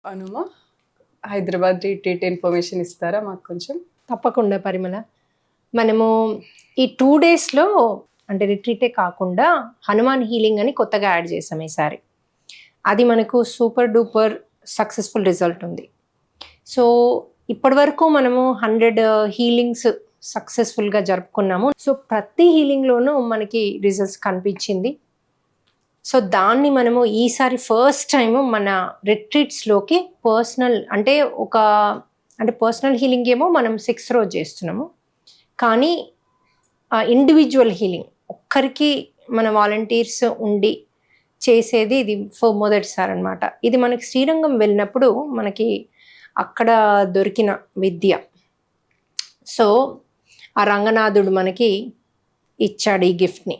అనుమ Hyderabad retreat information ఇస్తారా మాకు కొంచెం? తప్పకుండా పరిమళ. మనము ఈ 2 డేస్లో అంటే రిట్రీటే కాకుండా హనుమాన్ హీలింగ్ అని కొత్తగా యాడ్ చేసాం ఈసారి. అది మనకు సూపర్ డూపర్ సక్సెస్ఫుల్ రిజల్ట్ ఉంది. సో ఇప్పటి వరకు మనము 100 హీలింగ్స్ సక్సెస్ఫుల్గా జరుపుకున్నాము. సో ప్రతి హీలింగ్లోనూ మనకి రిజల్ట్స్ కనిపించింది. సో దాన్ని మనము ఈసారి ఫస్ట్ టైము మన రిట్రీట్స్లోకి పర్సనల్ పర్సనల్ హీలింగ్ ఏమో మనం 6th రోజు చేస్తున్నాము. కానీ ఇండివిజువల్ హీలింగ్ ఒక్కరికి మన వాలంటీర్స్ ఉండి చేసేది ఇది మొదటిసారి అనమాట. ఇది మనకి శ్రీరంగం వెళ్ళినప్పుడు మనకి అక్కడ దొరికిన విద్య. సో ఆ రంగనాథుడు మనకి ఇచ్చాడు ఈ గిఫ్ట్ని.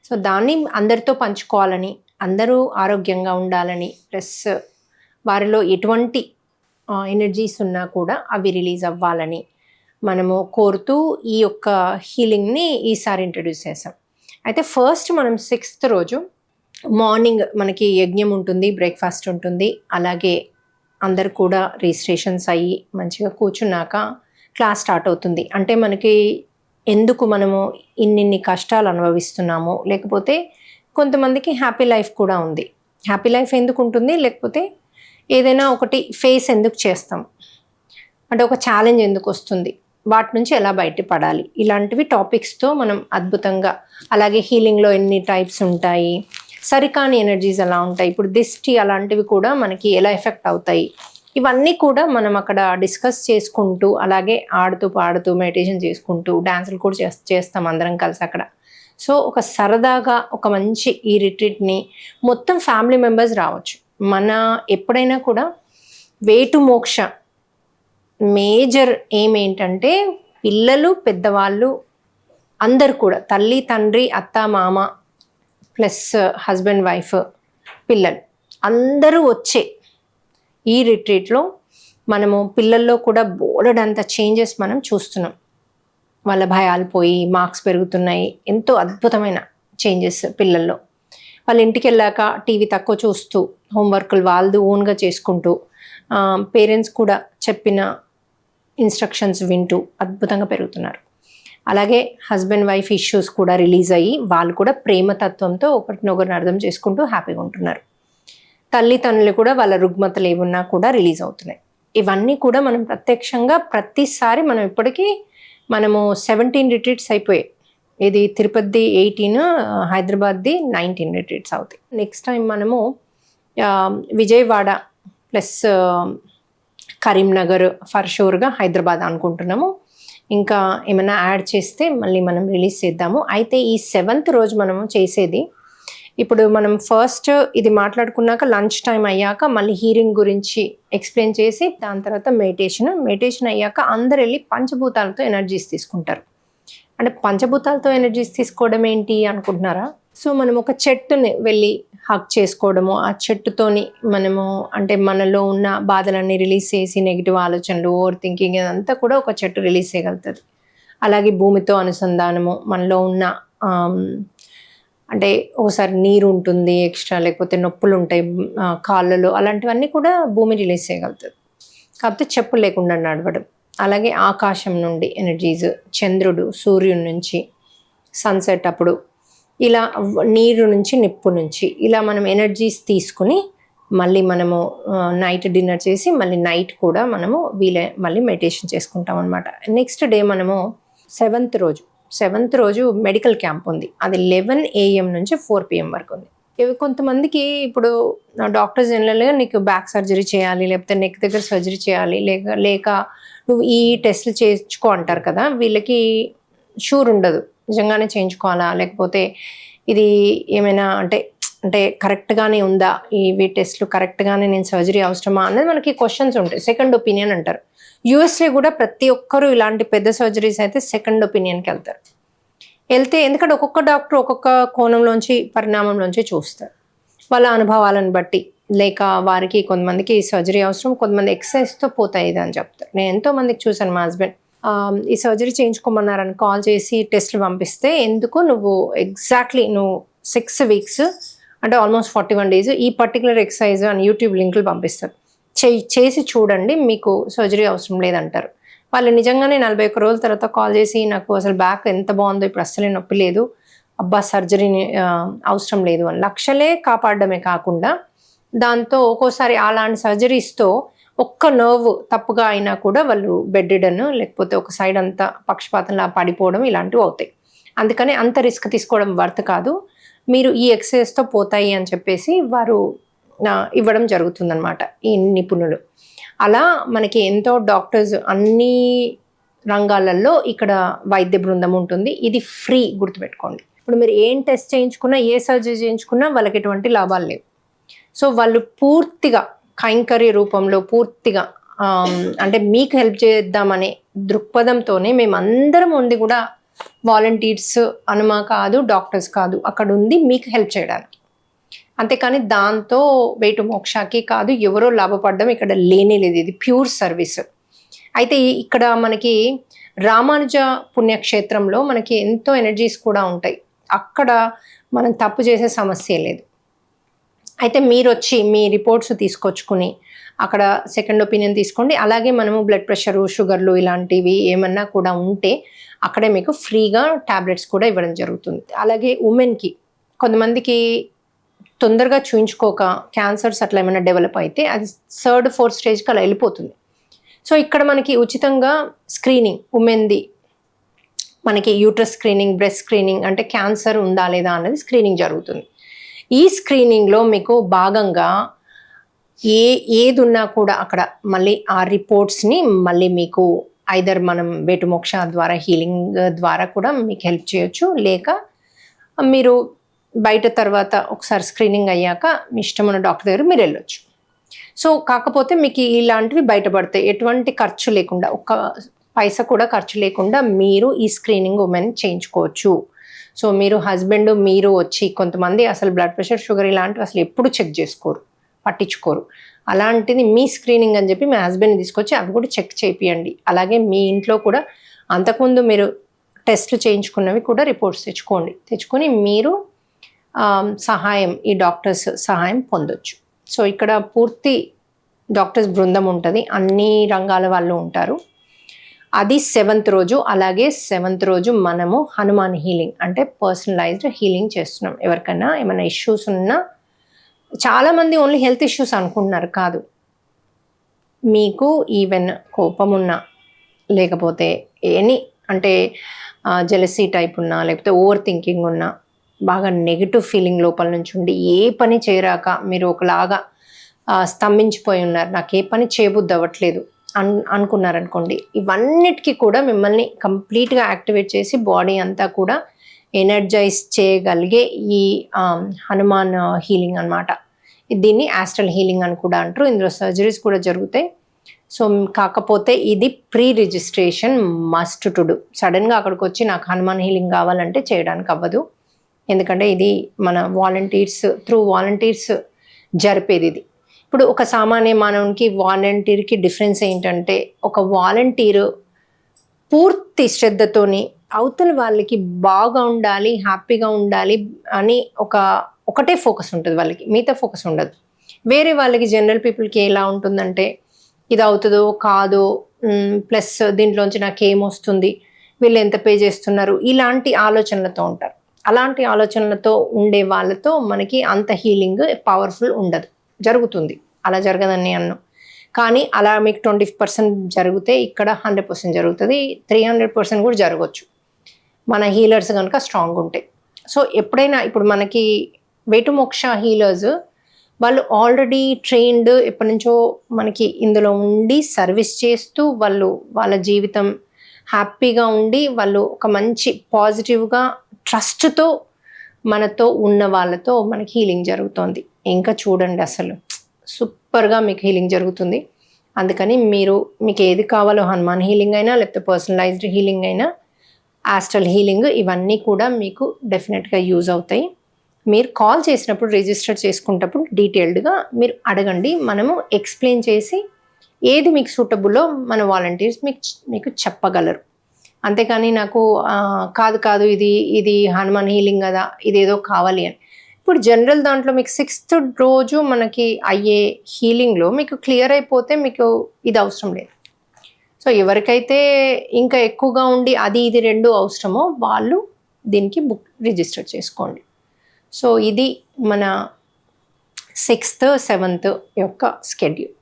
సో దాన్ని అందరితో పంచుకోవాలని, అందరూ ఆరోగ్యంగా ఉండాలని, ప్లస్ వారిలో ఎటువంటి ఎనర్జీస్ ఉన్నా కూడా అవి రిలీజ్ అవ్వాలని మనము కోరుతూ ఈ యొక్క హీలింగ్ని ఈసారి ఇంట్రడ్యూస్ చేసాం. అయితే ఫస్ట్ మనం 6th రోజు మార్నింగ్ మనకి యజ్ఞం ఉంటుంది, బ్రేక్ఫాస్ట్ ఉంటుంది. అలాగే అందరు కూడా రిజిస్ట్రేషన్స్ అయ్యి మంచిగా కూర్చున్నాక క్లాస్ స్టార్ట్ అవుతుంది. అంటే మనకి ఎందుకు మనము ఇన్నిన్ని కష్టాలు అనుభవిస్తున్నాము, లేకపోతే కొంతమందికి హ్యాపీ లైఫ్ కూడా ఉంది. హ్యాపీ లైఫ్ ఎందుకు ఉంటుంది, లేకపోతే ఏదైనా ఒకటి ఫేస్ ఎందుకు చేస్తాం, అంటే ఒక ఛాలెంజ్ ఎందుకు వస్తుంది, వాటి నుంచి ఎలా బయటపడాలి, ఇలాంటివి టాపిక్స్తో మనం అద్భుతంగా. అలాగే హీలింగ్లో ఎన్ని టైప్స్ ఉంటాయి, సరికాని ఎనర్జీస్ ఎలా ఉంటాయి, ఇప్పుడు దిష్టి అలాంటివి కూడా మనకి ఎలా ఎఫెక్ట్ అవుతాయి, ఇవన్నీ కూడా మనం అక్కడ డిస్కస్ చేసుకుంటూ, అలాగే ఆడుతూ పాడుతూ మెడిటేషన్ చేసుకుంటూ డ్యాన్సులు కూడా చేస్తాం అందరం కలిసి అక్కడ. సో ఒక సరదాగా ఒక మంచి ఈ రిట్రీట్ని మొత్తం ఫ్యామిలీ మెంబర్స్ రావచ్చు. మన ఎప్పుడైనా కూడా వే టు మోక్ష మేజర్ ఏంటంటే పిల్లలు పెద్దవాళ్ళు అందరు కూడా, తల్లి తండ్రి అత్త మామ ప్లస్ హస్బెండ్ వైఫ్ పిల్లలు అందరూ వచ్చే ఈ రిట్రీట్లో మనము పిల్లల్లో కూడా బోలెడంత చేంజెస్ మనం చూస్తున్నాం. వాళ్ళ భయాలు పోయి మార్క్స్ పెరుగుతున్నాయి, ఎంతో అద్భుతమైన చేంజెస్ పిల్లల్లో. వాళ్ళ ఇంటికి వెళ్ళాక టీవీ తక్కువ చూస్తూ హోంవర్క్లు వాళ్ళు ఓన్గా చేసుకుంటూ, పేరెంట్స్ కూడా చెప్పిన ఇన్స్ట్రక్షన్స్ వింటూ అద్భుతంగా పెరుగుతున్నారు. అలాగే హస్బెండ్ వైఫ్ ఇష్యూస్ కూడా రిలీజ్ అయ్యి వాళ్ళు కూడా ప్రేమతత్వంతో ఒకరినొకరిని అర్థం చేసుకుంటూ హ్యాపీగా ఉంటున్నారు. తల్లిదండ్రులు కూడా వాళ్ళ రుగ్మతలు ఏమున్నా కూడా రిలీజ్ అవుతున్నాయి. ఇవన్నీ కూడా మనం ప్రత్యక్షంగా ప్రతిసారి మనం ఇప్పటికీ మనము 17 రిట్రీట్స్ అయిపోయాయి. ఇది తిరుపతి 18, హైదరాబాద్ది 19 రిట్రీట్స్ అవుతాయి. నెక్స్ట్ టైం మనము విజయవాడ ప్లస్ కరీంనగర్ ఫర్ షూర్గా హైదరాబాద్ అనుకుంటున్నాము. ఇంకా ఏమైనా యాడ్ చేస్తే మళ్ళీ మనం రిలీజ్ చేద్దాము. అయితే ఈ 7th రోజు మనము చేసేది, ఇప్పుడు మనం ఫస్ట్ ఇది మాట్లాడుకున్నాక లంచ్ టైం అయ్యాక మళ్ళీ హీరింగ్ గురించి ఎక్స్ప్లెయిన్ చేసి దాని తర్వాత మెడిటేషన్ అయ్యాక అందరు వెళ్ళి పంచభూతాలతో ఎనర్జీస్ తీసుకుంటారు. అంటే పంచభూతాలతో ఎనర్జీస్ తీసుకోవడం ఏంటి అనుకుంటున్నారా? సో మనం ఒక చెట్టుని వెళ్ళి హక్ చేసుకోవడము, ఆ చెట్టుతోని మనము అంటే మనలో ఉన్న బాధలన్నీ రిలీజ్ చేసి నెగిటివ్ ఆలోచనలు, ఓవర్ థింకింగ్ ఇదంతా కూడా ఒక చెట్టు రిలీజ్ చేయగలుగుతుంది. అలాగే భూమితో అనుసంధానము, మనలో ఉన్న అంటే ఒకసారి నీరు ఉంటుంది ఎక్స్ట్రా, లేకపోతే నొప్పులు ఉంటాయి కాళ్ళలో, అలాంటివన్నీ కూడా భూమి రిలీజ్ చేయగలుగుతుంది. కాకపోతే చెప్పులు లేకుండా నడవడం. అలాగే ఆకాశం నుండి ఎనర్జీస్, చంద్రుడు సూర్యుడి నుంచి సన్సెట్ అప్పుడు, ఇలా నీరు నుంచి నిప్పు నుంచి ఇలా మనం ఎనర్జీస్ తీసుకుని మళ్ళీ మనము నైట్ డిన్నర్ చేసి మళ్ళీ నైట్ కూడా మనము మళ్ళీ మెడిటేషన్ చేసుకుంటాం అనమాట. నెక్స్ట్ డే మనము 7th రోజు మెడికల్ క్యాంప్ ఉంది. అది 11 AM నుంచి 4 PM వరకు ఉంది. ఇవి కొంతమందికి ఇప్పుడు డాక్టర్స్ జనరల్గా నీకు బ్యాక్ సర్జరీ చేయాలి, లేకపోతే నెక్ దగ్గర సర్జరీ చేయాలి, లేక నువ్వు ఈ టెస్ట్లు చేయించుకో అంటారు కదా. వీళ్ళకి షూర్ ఉండదు నిజంగానే చేయించుకోవాలా, లేకపోతే ఇది ఏమైనా అంటే కరెక్ట్గానే ఉందా, ఇవి టెస్ట్లు కరెక్ట్గానే నేను సర్జరీ అవసరమా అనేది మనకి క్వశ్చన్స్ ఉంటాయి. సెకండ్ ఒపీనియన్ అంటారు. యూఎస్ఏ కూడా ప్రతి ఒక్కరు ఇలాంటి పెద్ద సర్జరీస్ అయితే సెకండ్ ఒపీనియన్కి వెళ్తే ఎందుకంటే ఒక్కొక్క డాక్టర్ ఒక్కొక్క కోణంలోంచి పరిణామంలోంచి చూస్తారు వాళ్ళ అనుభవాలను బట్టి. లేక వారికి కొంతమందికి సర్జరీ అవసరం, కొంతమంది ఎక్సర్సైజ్తో పోతాయి ఇది అని చెప్తారు. నేను ఎంతోమందికి చూశాను. మా హస్బెండ్ ఈ సర్జరీ చేయించుకోమన్నారని కాల్ చేసి టెస్ట్లు పంపిస్తే, ఎందుకు నువ్వు ఎగ్జాక్ట్లీ 6 weeks అంటే ఆల్మోస్ట్ 41 days ఈ పర్టికులర్ ఎక్సర్సైజ్ అని యూట్యూబ్ లింకులు పంపిస్తారు. చేసి చూడండి, మీకు సర్జరీ అవసరం లేదంటారు. వాళ్ళు నిజంగానే 41 రోజుల తర్వాత కాల్ చేసి నాకు అసలు బ్యాక్ ఎంత బాగుందో, ఇప్పుడు అస్సలే నొప్పి లేదు, అబ్బా సర్జరీని అవసరం లేదు అని. లక్షలే కాపాడడమే కాకుండా దాంతో ఒక్కోసారి అలాంటి సర్జరీస్తో ఒక్క నర్వ్ తప్పుగా అయినా కూడా వాళ్ళు బెడ్ రిడన్, లేకపోతే ఒక సైడ్ అంతా పక్షపాతంలా పడిపోవడం ఇలాంటివి అవుతాయి. అందుకని అంత రిస్క్ తీసుకోవడం వర్త్ కాదు. మీరు ఈ ఎక్సర్సైజ్తో పోతాయి అని చెప్పేసి వారు ఇవ్వడం జరుగుతుందన్నమాట ఈ నిపుణులు. అలా మనకి ఎంతో డాక్టర్స్ అన్ని రంగాలలో ఇక్కడ వైద్య బృందం ఉంటుంది. ఇది ఫ్రీ, గుర్తుపెట్టుకోండి. ఇప్పుడు మీరు ఏం టెస్ట్ చేయించుకున్నా, ఏ సర్జరీ చేయించుకున్నా వాళ్ళకి ఎటువంటి లాభాలు లేవు. సో వాళ్ళు పూర్తిగా కైంకర్య రూపంలో పూర్తిగా అంటే మీకు హెల్ప్ చేద్దామనే దృక్పథంతోనే మేమందరం ఉండి కూడా, వాలంటీర్స్ అనుమా కాదు, డాక్టర్స్ కాదు, అక్కడ ఉంది మీకు హెల్ప్ చేయడానికి. అంతేకాని దాంతో వేటు మోక్షాకి కాదు, ఎవరో లాభపడడం ఇక్కడ లేనే లేదు. ఇది ప్యూర్ సర్వీస్. అయితే ఇక్కడ మనకి రామానుజ పుణ్యక్షేత్రంలో మనకి ఎంతో ఎనర్జీస్ కూడా ఉంటాయి. అక్కడ మనం తప్పు చేసే సమస్య లేదు. అయితే మీరు వచ్చి మీ రిపోర్ట్స్ తీసుకొచ్చుకుని అక్కడ సెకండ్ ఒపీనియన్ తీసుకోండి. అలాగే మనము బ్లడ్ ప్రెషరు, షుగర్లు ఇలాంటివి ఏమన్నా కూడా ఉంటే అక్కడే మీకు ఫ్రీగా ట్యాబ్లెట్స్ కూడా ఇవ్వడం జరుగుతుంది. అలాగే ఉమెన్కి కొంతమందికి తొందరగా చూయించుకోక క్యాన్సర్స్ అట్లా ఏమైనా డెవలప్ అయితే అది 3rd, 4th స్టేజ్కి అలా వెళ్ళిపోతుంది. సో ఇక్కడ మనకి ఉచితంగా స్క్రీనింగ్, ఉమెన్ది మనకి యూట్రస్ స్క్రీనింగ్, బ్రెస్ట్ స్క్రీనింగ్, అంటే క్యాన్సర్ ఉందా లేదా అన్నది స్క్రీనింగ్ జరుగుతుంది. ఈ స్క్రీనింగ్లో మీకు భాగంగా ఏది ఉన్నా కూడా అక్కడ మళ్ళీ ఆ రిపోర్ట్స్ని మళ్ళీ మీకు ఐదర్ మనం వేటుమోక్ష ద్వారా హీలింగ్ ద్వారా కూడా మీకు హెల్ప్ చేయొచ్చు, లేక మీరు బయట తర్వాత ఒకసారి స్క్రీనింగ్ అయ్యాక మీ ఇష్టమైన డాక్టర్ దగ్గర మీరు వెళ్ళొచ్చు. సో కాకపోతే మీకు ఇలాంటివి బయటపడతాయి ఎటువంటి ఖర్చు లేకుండా, ఒక్క పైసా కూడా ఖర్చు లేకుండా మీరు ఈ స్క్రీనింగ్ ఉమెన్ చేయించుకోవచ్చు. సో మీరు హస్బెండ్ మీరు వచ్చి, కొంతమంది అసలు బ్లడ్ ప్రెషర్, షుగర్ ఇలాంటివి అసలు ఎప్పుడు చెక్ చేసుకోరు, పట్టించుకోరు. అలాంటిది మీ స్క్రీనింగ్ అని చెప్పి మీ హస్బెండ్ని తీసుకొచ్చి అవి కూడా చెక్ చేపియండి. అలాగే మీ ఇంట్లో కూడా అంతకుముందు మీరు టెస్ట్లు చేయించుకున్నవి కూడా రిపోర్ట్స్ తెచ్చుకొని మీరు సహాయం, ఈ డాక్టర్స్ సహాయం పొందొచ్చు. సో ఇక్కడ పూర్తి డాక్టర్స్ బృందం ఉంటుంది, అన్ని రంగాల వాళ్ళు ఉంటారు. అది 7th రోజు. అలాగే 7th రోజు మనము హనుమాన్ హీలింగ్ అంటే పర్సనలైజ్డ్ హీలింగ్ చేస్తున్నాం. ఎవరికైనా ఏమైనా ఇష్యూస్ ఉన్నా, చాలామంది ఓన్లీ హెల్త్ ఇష్యూస్ అనుకుంటున్నారు, కాదు. మీకు ఈవెన్ కోపం ఉన్నా, లేకపోతే ఎనీ అంటే జెలసీ టైప్ ఉన్నా, లేకపోతే ఓవర్ థింకింగ్ ఉన్నా, బాగా నెగిటివ్ ఫీలింగ్ లోపల నుంచి ఉండి ఏ పని చేయరాక మీరు ఒకలాగా స్తంభించిపోయి ఉన్నారు, నాకు ఏ పని చేయబుద్ధి అవ్వట్లేదు అనుకున్నారనుకోండి, ఇవన్నిటికీ కూడా మిమ్మల్ని కంప్లీట్గా యాక్టివేట్ చేసి బాడీ అంతా కూడా ఎనర్జైజ్ చేయగలిగే ఈ హనుమాన్ హీలింగ్ అనమాట. దీన్ని యాస్ట్రల్ హీలింగ్ అని కూడా అంటారు. ఇందులో సర్జరీస్ కూడా జరుగుతాయి. సో కాకపోతే ఇది pre registration must to do. సడన్గా అక్కడికి వచ్చి నాకు హనుమాన్ హీలింగ్ కావాలంటే చేయడానికి అవ్వదు. ఎందుకంటే ఇది మన త్రూ వాలంటీర్స్ జరిపేది ఇది. ఇప్పుడు ఒక సామాన్య మానవునికి వాలంటీర్కి డిఫరెన్స్ ఏంటంటే, ఒక వాలంటీరు పూర్తి శ్రద్ధతోని అవతల వాళ్ళకి బాగా ఉండాలి, హ్యాపీగా ఉండాలి అని ఒకటే ఫోకస్ ఉంటుంది వాళ్ళకి, మిగతా ఫోకస్ ఉండదు. వేరే వాళ్ళకి, జనరల్ పీపుల్కి ఎలా ఉంటుందంటే, ఇది అవుతుందో కాదో, ప్లస్ దీంట్లోంచి నాకేమొస్తుంది, వీళ్ళు ఎంత పే చేస్తున్నారు, ఇలాంటి ఆలోచనలతో ఉంటారు. అలాంటి ఆలోచనలతో ఉండే వాళ్ళతో మనకి అంత హీలింగ్ పవర్ఫుల్ ఉండదు. జరుగుతుంది, అలా జరగదని అన్ను, కానీ అలా మీకు 20% జరిగితే ఇక్కడ 100% జరుగుతుంది, 300% కూడా జరగవచ్చు మన హీలర్స్ కనుక స్ట్రాంగ్ ఉంటాయి. సో ఎప్పుడైనా ఇప్పుడు మనకి వేటుమోక్ష హీలర్స్ వాళ్ళు ఆల్రెడీ ట్రైన్డ్, ఎప్పటి నుంచో మనకి ఇందులో ఉండి సర్వీస్ చేస్తూ వాళ్ళ జీవితం హ్యాపీగా ఉండి వాళ్ళు ఒక మంచి పాజిటివ్గా ట్రస్ట్తో మనతో ఉన్న వాళ్ళతో మనకి హీలింగ్ జరుగుతుంది. ఇంకా చూడండి, అసలు సూపర్గా మీకు హీలింగ్ జరుగుతుంది. అందుకని మీకు ఏది కావాలో, హనుమాన్ హీలింగ్ అయినా, లేకపోతే పర్సనలైజ్డ్ హీలింగ్ అయినా, ఆస్ట్రల్ హీలింగ్, ఇవన్నీ కూడా మీకు డెఫినెట్గా యూజ్ అవుతాయి. మీరు కాల్ చేసినప్పుడు, రిజిస్టర్ చేసుకునేటప్పుడు డీటెయిల్డ్గా మీరు అడగండి. మనము ఎక్స్ప్లెయిన్ చేసి ఏది మీకు సూటబుల్లో మన వాలంటీర్స్ మీకు చెప్పగలరు. అంతేకాని నాకు కాదు ఇది హనుమాన్ హీలింగ్ కదా, ఇదేదో కావాలి అని ఇప్పుడు జనరల్ దాంట్లో మీకు 6th రోజు మనకి అయ్యే హీలింగ్లో మీకు క్లియర్ అయిపోతే మీకు ఇది అవసరం లేదు. సో ఎవరికైతే ఇంకా ఎక్కువగా ఉండి అది ఇది రెండు అవసరమో వాళ్ళు దీనికి రిజిస్టర్ చేసుకోండి. సో ఇది మన 6th 7th యొక్క స్కెడ్యూల్.